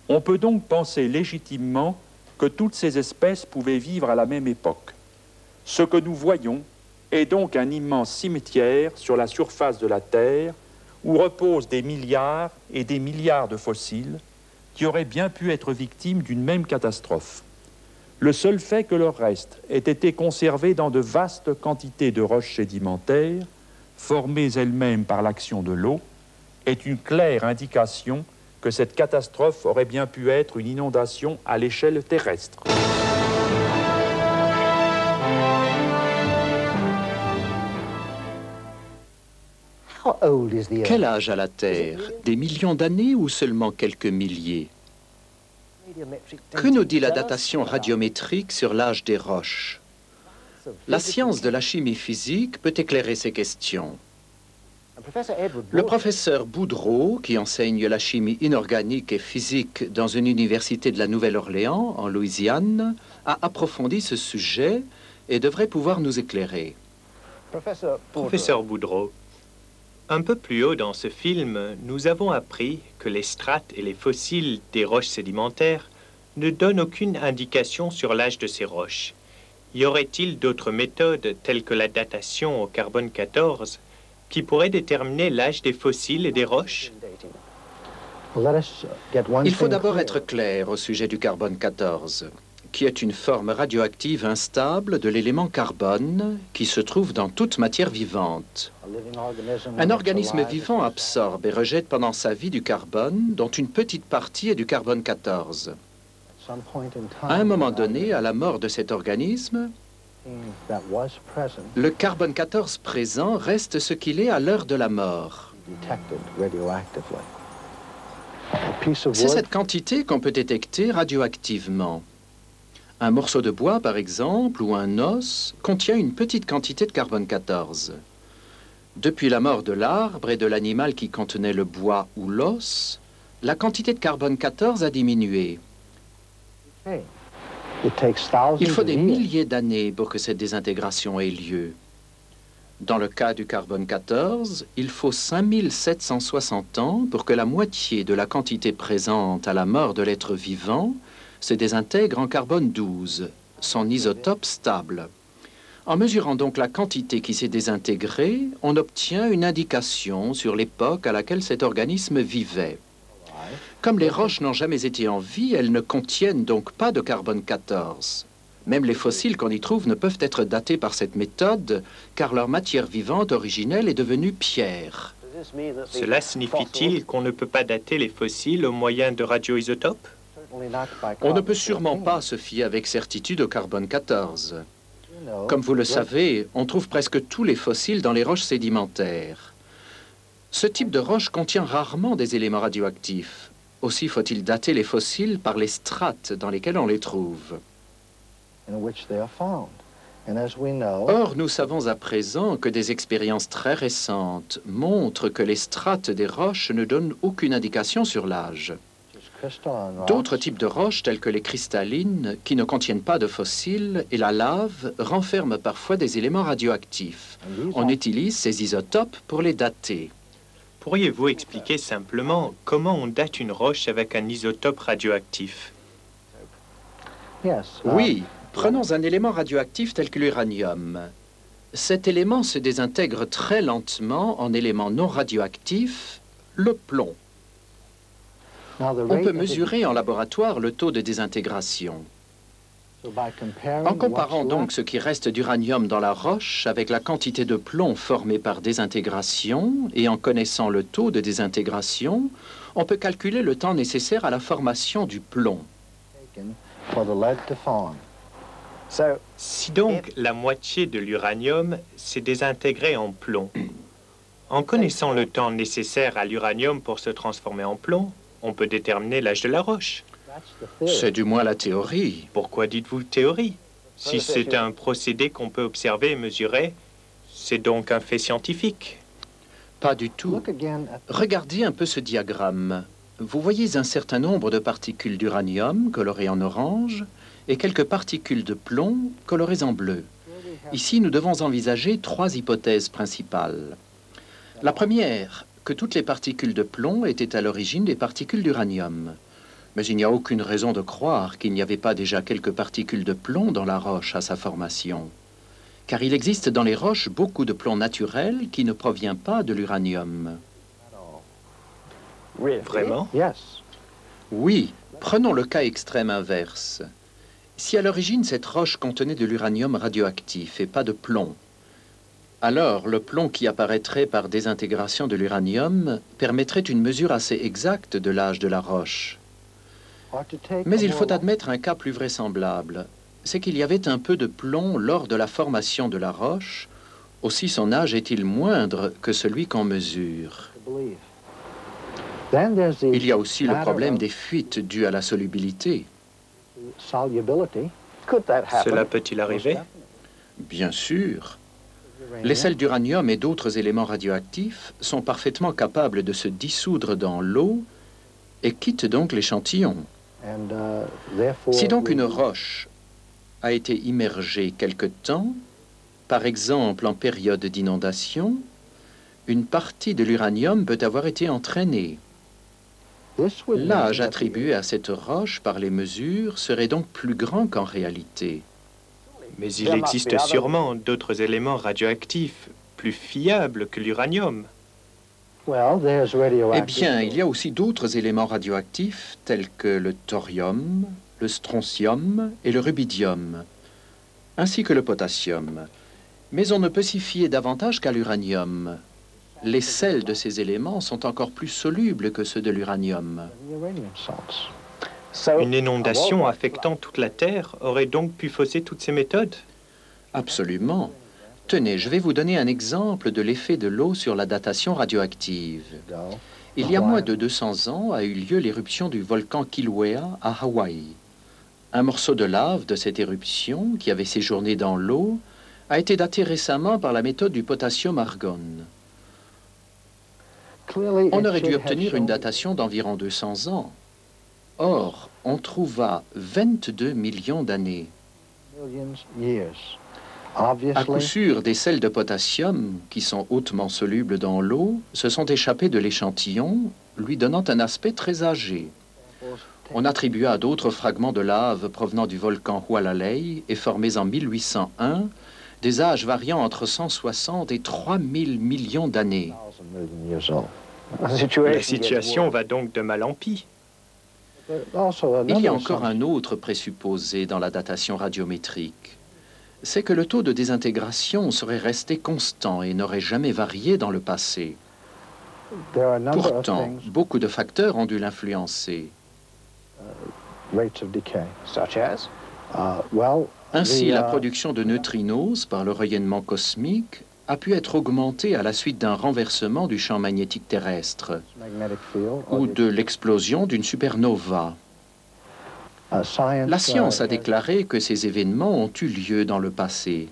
on peut donc penser légitimement que toutes ces espèces pouvaient vivre à la même époque. Ce que nous voyons est donc un immense cimetière sur la surface de la Terre où reposent des milliards et des milliards de fossiles qui auraient bien pu être victimes d'une même catastrophe. Le seul fait que leurs restes aient été conservés dans de vastes quantités de roches sédimentaires, formées elles-mêmes par l'action de l'eau, est une claire indication que cette catastrophe aurait bien pu être une inondation à l'échelle terrestre. Quel âge a la Terre? Des millions d'années ou seulement quelques milliers? Que nous dit la datation radiométrique sur l'âge des roches? La science de la chimie physique peut éclairer ces questions. Le professeur Boudreau, qui enseigne la chimie inorganique et physique dans une université de la Nouvelle-Orléans, en Louisiane, a approfondi ce sujet et devrait pouvoir nous éclairer. Professeur Boudreau, un peu plus haut dans ce film, nous avons appris que les strates et les fossiles des roches sédimentaires ne donnent aucune indication sur l'âge de ces roches. Y aurait-il d'autres méthodes, telles que la datation au carbone 14, qui pourraient déterminer l'âge des fossiles et des roches? Il faut d'abord être clair au sujet du carbone 14, qui est une forme radioactive instable de l'élément carbone qui se trouve dans toute matière vivante. Un organisme vivant absorbe et rejette pendant sa vie du carbone, dont une petite partie est du carbone 14. À un moment donné, à la mort de cet organisme, le carbone 14 présent reste ce qu'il est à l'heure de la mort. C'est cette quantité qu'on peut détecter radioactivement. Un morceau de bois, par exemple, ou un os, contient une petite quantité de carbone 14. Depuis la mort de l'arbre et de l'animal qui contenait le bois ou l'os, la quantité de carbone 14 a diminué. Il faut des milliers d'années pour que cette désintégration ait lieu. Dans le cas du carbone 14, il faut 5760 ans pour que la moitié de la quantité présente à la mort de l'être vivant se désintègre en carbone 12, son isotope stable. En mesurant donc la quantité qui s'est désintégrée, on obtient une indication sur l'époque à laquelle cet organisme vivait. Comme les roches n'ont jamais été en vie, elles ne contiennent donc pas de carbone 14. Même les fossiles qu'on y trouve ne peuvent être datés par cette méthode, car leur matière vivante originelle est devenue pierre. Cela signifie-t-il qu'on ne peut pas dater les fossiles au moyen de radioisotopes? On ne peut sûrement pas se fier avec certitude au carbone 14. Comme vous le savez, on trouve presque tous les fossiles dans les roches sédimentaires. Ce type de roche contient rarement des éléments radioactifs. Aussi faut-il dater les fossiles par les strates dans lesquelles on les trouve. Or, nous savons à présent que des expériences très récentes montrent que les strates des roches ne donnent aucune indication sur l'âge. D'autres types de roches, telles que les cristallines, qui ne contiennent pas de fossiles, et la lave, renferment parfois des éléments radioactifs. On utilise ces isotopes pour les dater. Pourriez-vous expliquer simplement comment on date une roche avec un isotope radioactif? Oui, prenons un élément radioactif tel que l'uranium. Cet élément se désintègre très lentement en élément non radioactif, le plomb. On peut mesurer en laboratoire le taux de désintégration. En comparant donc ce qui reste d'uranium dans la roche avec la quantité de plomb formée par désintégration et en connaissant le taux de désintégration, on peut calculer le temps nécessaire à la formation du plomb. Si donc la moitié de l'uranium s'est désintégrée en plomb, en connaissant le temps nécessaire à l'uranium pour se transformer en plomb, on peut déterminer l'âge de la roche. C'est du moins la théorie. Pourquoi dites-vous théorie? Si c'est un procédé qu'on peut observer et mesurer, c'est donc un fait scientifique. Pas du tout. Regardez un peu ce diagramme. Vous voyez un certain nombre de particules d'uranium colorées en orange et quelques particules de plomb colorées en bleu. Ici, nous devons envisager 3 hypothèses principales. La première, que toutes les particules de plomb étaient à l'origine des particules d'uranium. Mais il n'y a aucune raison de croire qu'il n'y avait pas déjà quelques particules de plomb dans la roche à sa formation. Car il existe dans les roches beaucoup de plomb naturel qui ne provient pas de l'uranium. Vraiment? Oui, prenons le cas extrême inverse. Si à l'origine cette roche contenait de l'uranium radioactif et pas de plomb, alors le plomb qui apparaîtrait par désintégration de l'uranium permettrait une mesure assez exacte de l'âge de la roche. Mais il faut admettre un cas plus vraisemblable. C'est qu'il y avait un peu de plomb lors de la formation de la roche, aussi son âge est-il moindre que celui qu'on mesure. Il y a aussi le problème des fuites dues à la solubilité. Cela peut-il arriver? Bien sûr. Les sels d'uranium et d'autres éléments radioactifs sont parfaitement capables de se dissoudre dans l'eau et quittent donc l'échantillon. Si donc une roche a été immergée quelque temps, par exemple en période d'inondation, une partie de l'uranium peut avoir été entraînée. L'âge attribué à cette roche par les mesures serait donc plus grand qu'en réalité. Mais il existe sûrement d'autres éléments radioactifs plus fiables que l'uranium. Eh bien, il y a aussi d'autres éléments radioactifs tels que le thorium, le strontium et le rubidium, ainsi que le potassium. Mais on ne peut s'y fier davantage qu'à l'uranium. Les sels de ces éléments sont encore plus solubles que ceux de l'uranium. Une inondation affectant toute la Terre aurait donc pu fausser toutes ces méthodes? Absolument. Tenez, je vais vous donner un exemple de l'effet de l'eau sur la datation radioactive. Il y a moins de 200 ans a eu lieu l'éruption du volcan Kilauea à Hawaï. Un morceau de lave de cette éruption, qui avait séjourné dans l'eau, a été daté récemment par la méthode du potassium-argon. On aurait dû obtenir une datation d'environ 200 ans. Or, on trouva 22 millions d'années. À coup sûr, des sels de potassium, qui sont hautement solubles dans l'eau, se sont échappés de l'échantillon, lui donnant un aspect très âgé. On attribua à d'autres fragments de lave provenant du volcan Hualalai et formés en 1801, des âges variant entre 160 et 3000 millions d'années. La situation va donc de mal en pis. Il y a encore un autre présupposé dans la datation radiométrique. C'est que le taux de désintégration serait resté constant et n'aurait jamais varié dans le passé. Pourtant, beaucoup de facteurs ont dû l'influencer. Ainsi, la production de neutrinos par le rayonnement cosmique a pu être augmentée à la suite d'un renversement du champ magnétique terrestre ou de l'explosion d'une supernova. La science a déclaré que ces événements ont eu lieu dans le passé.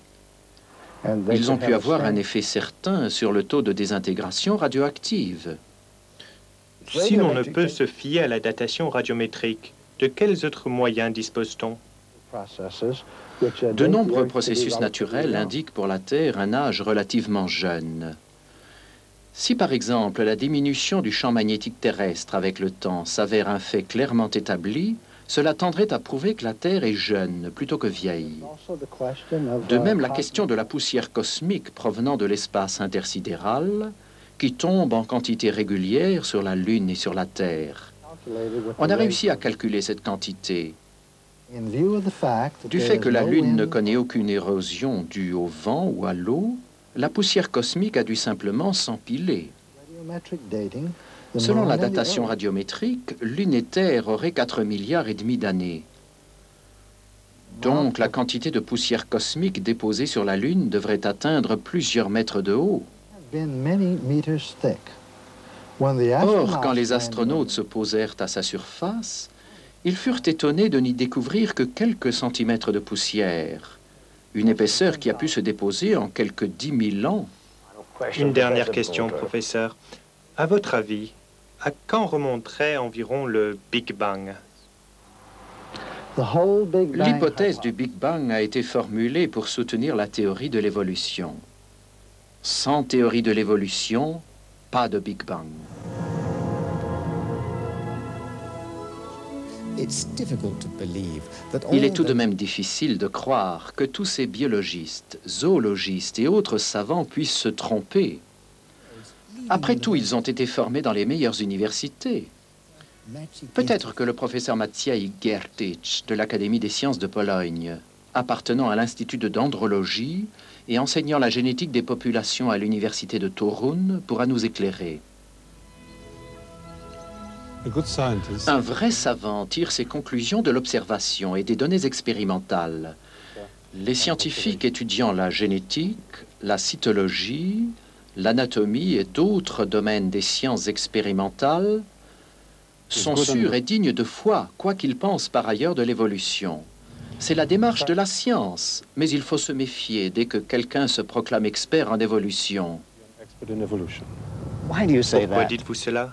Ils ont pu avoir un effet certain sur le taux de désintégration radioactive. Si l'on ne peut se fier à la datation radiométrique, de quels autres moyens dispose-t-on? De nombreux processus naturels indiquent pour la Terre un âge relativement jeune. Si par exemple la diminution du champ magnétique terrestre avec le temps s'avère un fait clairement établi, Cela tendrait à prouver que la Terre est jeune plutôt que vieille. De même, la question de la poussière cosmique provenant de l'espace intersidéral, qui tombe en quantité régulière sur la Lune et sur la Terre. On a réussi à calculer cette quantité. Du fait que la Lune ne connaît aucune érosion due au vent ou à l'eau, la poussière cosmique a dû simplement s'empiler. Selon la datation radiométrique, Lune et Terre auraient 4,5 milliards d'années. Donc la quantité de poussière cosmique déposée sur la Lune devrait atteindre plusieurs mètres de haut. Or, quand les astronautes se posèrent à sa surface, ils furent étonnés de n'y découvrir que quelques centimètres de poussière, une épaisseur qui a pu se déposer en quelques 10 000 ans. Une dernière question, professeur. À votre avis, à quand remonterait environ le Big Bang? L'hypothèse du Big Bang a été formulée pour soutenir la théorie de l'évolution. Sans théorie de l'évolution, pas de Big Bang. Il est tout de même difficile de croire que tous ces biologistes, zoologistes et autres savants puissent se tromper. Après tout, ils ont été formés dans les meilleures universités. Peut-être que le professeur Maciej Gertich de l'Académie des sciences de Pologne, appartenant à l'Institut de dendrologie et enseignant la génétique des populations à l'université de Torun, pourra nous éclairer. Un vrai savant tire ses conclusions de l'observation et des données expérimentales. Les scientifiques étudiant la génétique, la cytologie, l'anatomie et d'autres domaines des sciences expérimentales sont sûrs et dignes de foi, quoi qu'ils pensent par ailleurs de l'évolution. C'est la démarche de la science, mais il faut se méfier dès que quelqu'un se proclame expert en évolution. Pourquoi dites-vous cela?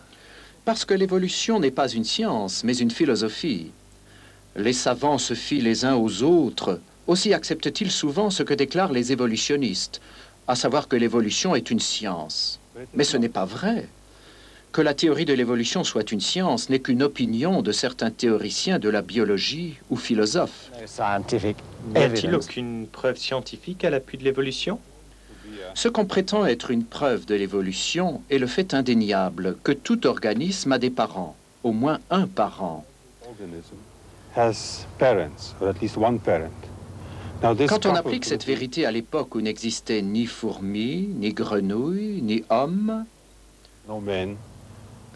Parce que l'évolution n'est pas une science, mais une philosophie. Les savants se fient les uns aux autres. Aussi acceptent-ils souvent ce que déclarent les évolutionnistes, à savoir que l'évolution est une science. Mais ce n'est pas vrai. Que la théorie de l'évolution soit une science n'est qu'une opinion de certains théoriciens de la biologie ou philosophes. N'y a-t-il aucune preuve scientifique à l'appui de l'évolution? Ce qu'on prétend être une preuve de l'évolution est le fait indéniable que tout organisme a des parents, au moins un parent. Quand on applique cette vérité à l'époque où n'existaient ni fourmis, ni grenouilles, ni hommes,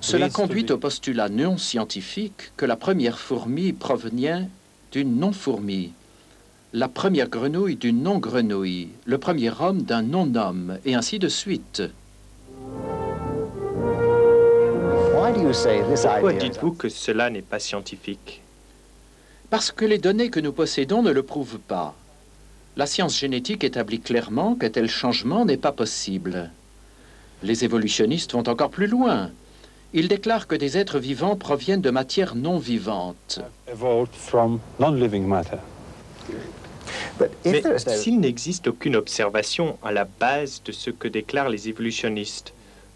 cela conduit au postulat non scientifique que la première fourmi provenait d'une non-fourmi, la première grenouille d'une non-grenouille, le premier homme d'un non-homme, et ainsi de suite. Pourquoi dites-vous que cela n'est pas scientifique? Parce que les données que nous possédons ne le prouvent pas. La science génétique établit clairement qu'un tel changement n'est pas possible. Les évolutionnistes vont encore plus loin. Ils déclarent que des êtres vivants proviennent de matière non vivante. Mais s'il n'existe aucune observation à la base de ce que déclarent les évolutionnistes,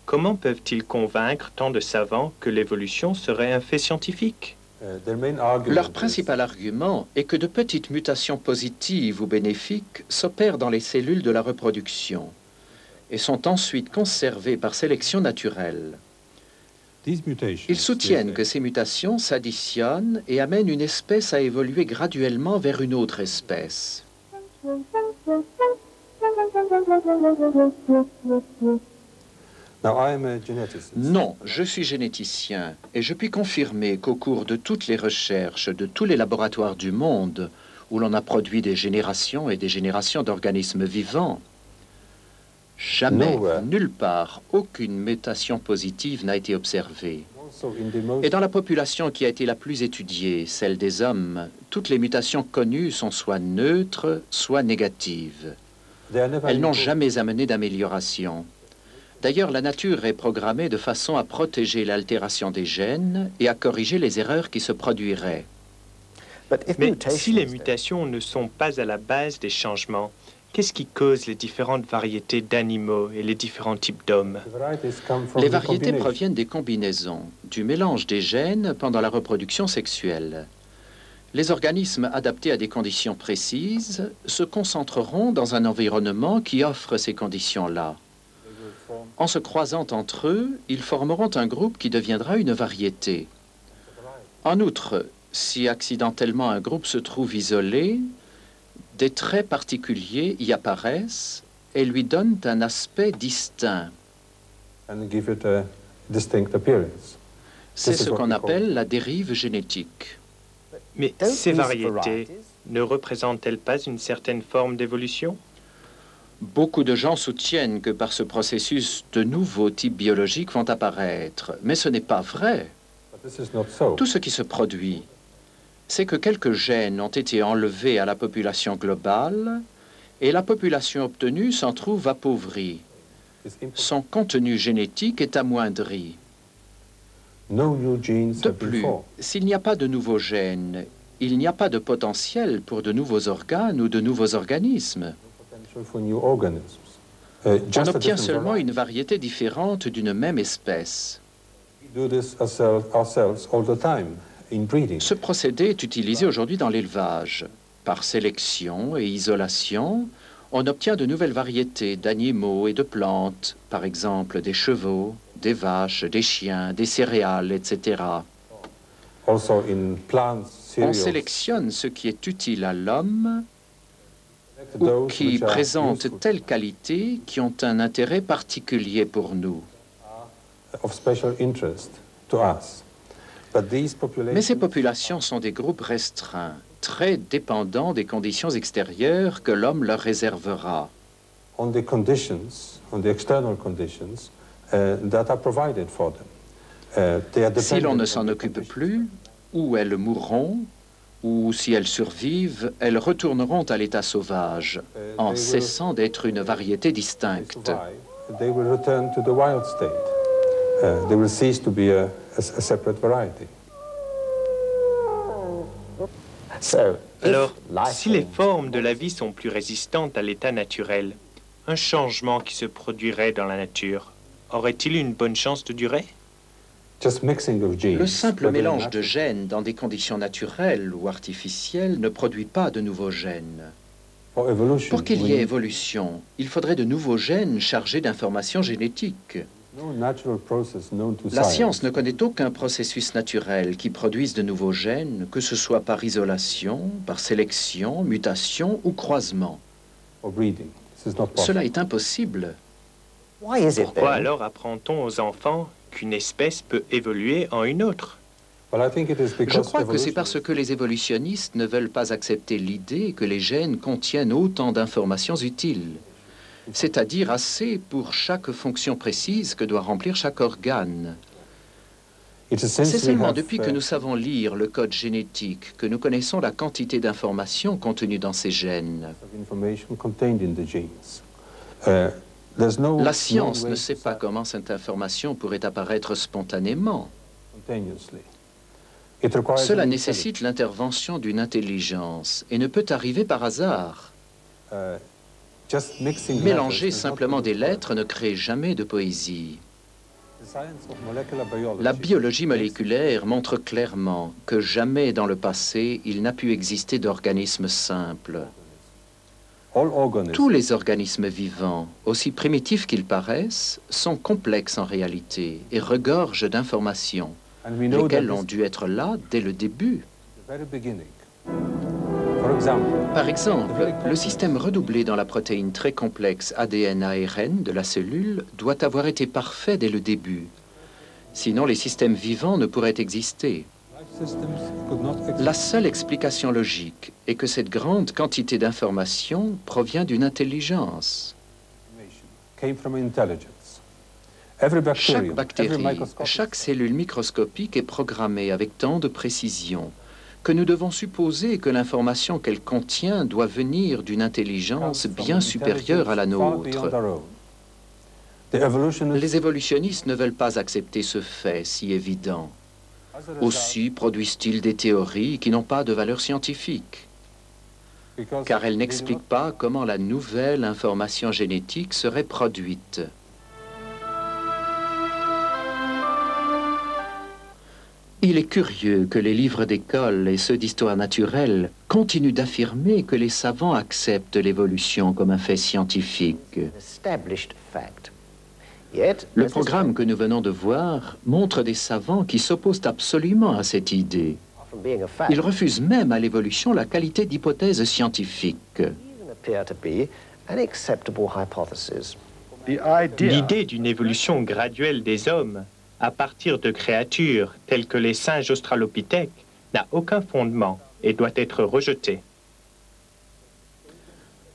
comment peuvent-ils convaincre tant de savants que l'évolution serait un fait scientifique? Leur principal argument est que de petites mutations positives ou bénéfiques s'opèrent dans les cellules de la reproduction et sont ensuite conservées par sélection naturelle. Ils soutiennent que ces mutations s'additionnent et amènent une espèce à évoluer graduellement vers une autre espèce. Non, je suis généticien et je puis confirmer qu'au cours de toutes les recherches de tous les laboratoires du monde où l'on a produit des générations et des générations d'organismes vivants, jamais, nulle part, aucune mutation positive n'a été observée. Et dans la population qui a été la plus étudiée, celle des hommes, toutes les mutations connues sont soit neutres, soit négatives. Elles n'ont jamais amené d'amélioration. D'ailleurs, la nature est programmée de façon à protéger l'altération des gènes et à corriger les erreurs qui se produiraient. Mais si les mutations ne sont pas à la base des changements, qu'est-ce qui cause les différentes variétés d'animaux et les différents types d'hommes? Les variétés proviennent des combinaisons, du mélange des gènes pendant la reproduction sexuelle. Les organismes adaptés à des conditions précises se concentreront dans un environnement qui offre ces conditions-là. En se croisant entre eux, ils formeront un groupe qui deviendra une variété. En outre, si accidentellement un groupe se trouve isolé, des traits particuliers y apparaissent et lui donnent un aspect distinct. C'est ce qu'on appelle la dérive génétique. Mais ces variétés ne représentent-elles pas une certaine forme d'évolution? Beaucoup de gens soutiennent que par ce processus, de nouveaux types biologiques vont apparaître. Mais ce n'est pas vrai. Tout ce qui se produit, c'est que quelques gènes ont été enlevés à la population globale et la population obtenue s'en trouve appauvrie. Son contenu génétique est amoindri. De plus, s'il n'y a pas de nouveaux gènes, il n'y a pas de potentiel pour de nouveaux organes ou de nouveaux organismes. On obtient seulement une variété différente d'une même espèce. Ce procédé est utilisé aujourd'hui dans l'élevage. Par sélection et isolation, on obtient de nouvelles variétés d'animaux et de plantes, par exemple des chevaux, des vaches, des chiens, des céréales, etc. On sélectionne ce qui est utile à l'homme ou qui présente telles qualités qui ont un intérêt particulier pour nous. Mais ces populations sont des groupes restreints, très dépendants des conditions extérieures que l'homme leur réservera. Si l'on ne s'en occupe plus, ou elles mourront, ou si elles survivent, elles retourneront à l'état sauvage, en cessant d'être une variété distincte. Alors, si les formes de la vie sont plus résistantes à l'état naturel, un changement qui se produirait dans la nature, aurait-il une bonne chance de durer? Le simple mélange de gènes dans des conditions naturelles ou artificielles ne produit pas de nouveaux gènes. Pour qu'il y ait évolution, il faudrait de nouveaux gènes chargés d'informations génétiques. La science ne connaît aucun processus naturel qui produise de nouveaux gènes, que ce soit par isolation, par sélection, mutation ou croisement. Cela est impossible. Pourquoi alors apprend-on aux enfants qu'une espèce peut évoluer en une autre? Je crois que c'est parce que les évolutionnistes ne veulent pas accepter l'idée que les gènes contiennent autant d'informations utiles, c'est-à-dire assez pour chaque fonction précise que doit remplir chaque organe. C'est seulement depuis que nous savons lire le code génétique que nous connaissons la quantité d'informations contenues dans ces gènes. La science ne sait pas comment cette information pourrait apparaître spontanément. Cela nécessite l'intervention d'une intelligence et ne peut arriver par hasard. Mélanger simplement des lettres ne crée jamais de poésie. La biologie moléculaire montre clairement que jamais dans le passé il n'a pu exister d'organisme simple. Tous les organismes vivants, aussi primitifs qu'ils paraissent, sont complexes en réalité et regorgent d'informations, lesquelles ont dû être là dès le début. Par exemple, le système redoublé dans la protéine très complexe ADN-ARN de la cellule doit avoir été parfait dès le début. Sinon, les systèmes vivants ne pourraient exister. La seule explication logique est que cette grande quantité d'informations provient d'une intelligence. Chaque bactérie, chaque cellule microscopique est programmée avec tant de précision que nous devons supposer que l'information qu'elle contient doit venir d'une intelligence bien supérieure à la nôtre. Les évolutionnistes ne veulent pas accepter ce fait si évident. Aussi produisent-ils des théories qui n'ont pas de valeur scientifique, car elles n'expliquent pas comment la nouvelle information génétique serait produite. Il est curieux que les livres d'école et ceux d'histoire naturelle continuent d'affirmer que les savants acceptent l'évolution comme un fait scientifique. Le programme que nous venons de voir montre des savants qui s'opposent absolument à cette idée. Ils refusent même à l'évolution la qualité d'hypothèse scientifique. L'idée d'une évolution graduelle des hommes à partir de créatures telles que les singes australopithèques n'a aucun fondement et doit être rejetée.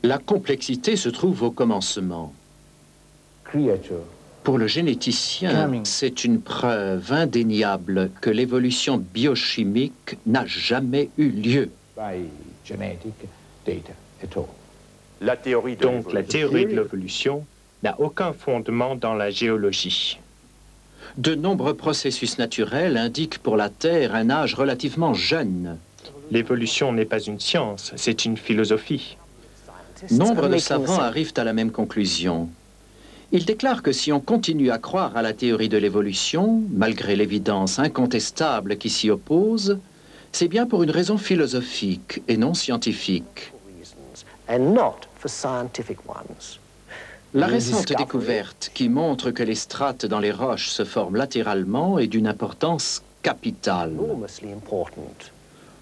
La complexité se trouve au commencement. Pour le généticien, c'est une preuve indéniable que l'évolution biochimique n'a jamais eu lieu. Donc la théorie de l'évolution n'a aucun fondement dans la géologie. De nombreux processus naturels indiquent pour la Terre un âge relativement jeune. L'évolution n'est pas une science, c'est une philosophie. Nombre de savants arrivent à la même conclusion. Ils déclarent que si on continue à croire à la théorie de l'évolution, malgré l'évidence incontestable qui s'y oppose, c'est bien pour une raison philosophique et non scientifique. La récente découverte qui montre que les strates dans les roches se forment latéralement est d'une importance capitale.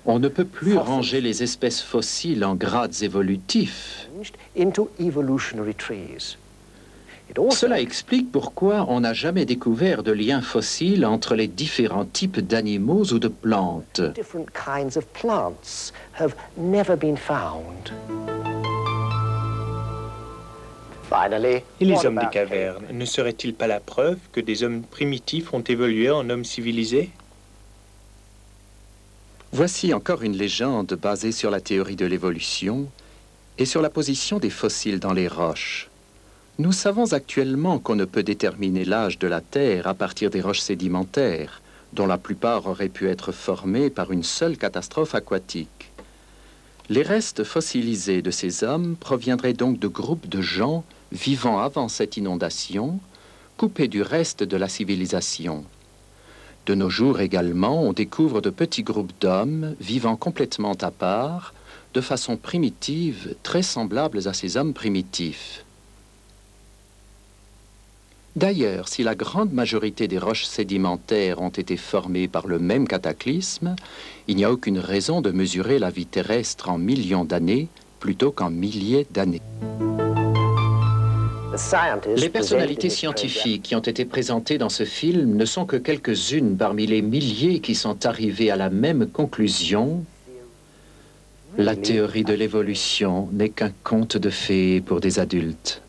On ne peut plus ranger les espèces fossiles en grades évolutifs. Cela explique pourquoi on n'a jamais découvert de lien fossile entre les différents types d'animaux ou de plantes. Et les hommes des cavernes, ne seraient-ils pas la preuve que des hommes primitifs ont évolué en hommes civilisés? Voici encore une légende basée sur la théorie de l'évolution et sur la position des fossiles dans les roches. Nous savons actuellement qu'on ne peut déterminer l'âge de la Terre à partir des roches sédimentaires, dont la plupart auraient pu être formées par une seule catastrophe aquatique. Les restes fossilisés de ces hommes proviendraient donc de groupes de gens vivant avant cette inondation, coupés du reste de la civilisation. De nos jours également, on découvre de petits groupes d'hommes vivant complètement à part, de façon primitive, très semblables à ces hommes primitifs. D'ailleurs, si la grande majorité des roches sédimentaires ont été formées par le même cataclysme, il n'y a aucune raison de mesurer la vie terrestre en millions d'années plutôt qu'en milliers d'années. Les personnalités scientifiques qui ont été présentées dans ce film ne sont que quelques-unes parmi les milliers qui sont arrivées à la même conclusion. La théorie de l'évolution n'est qu'un conte de fées pour des adultes.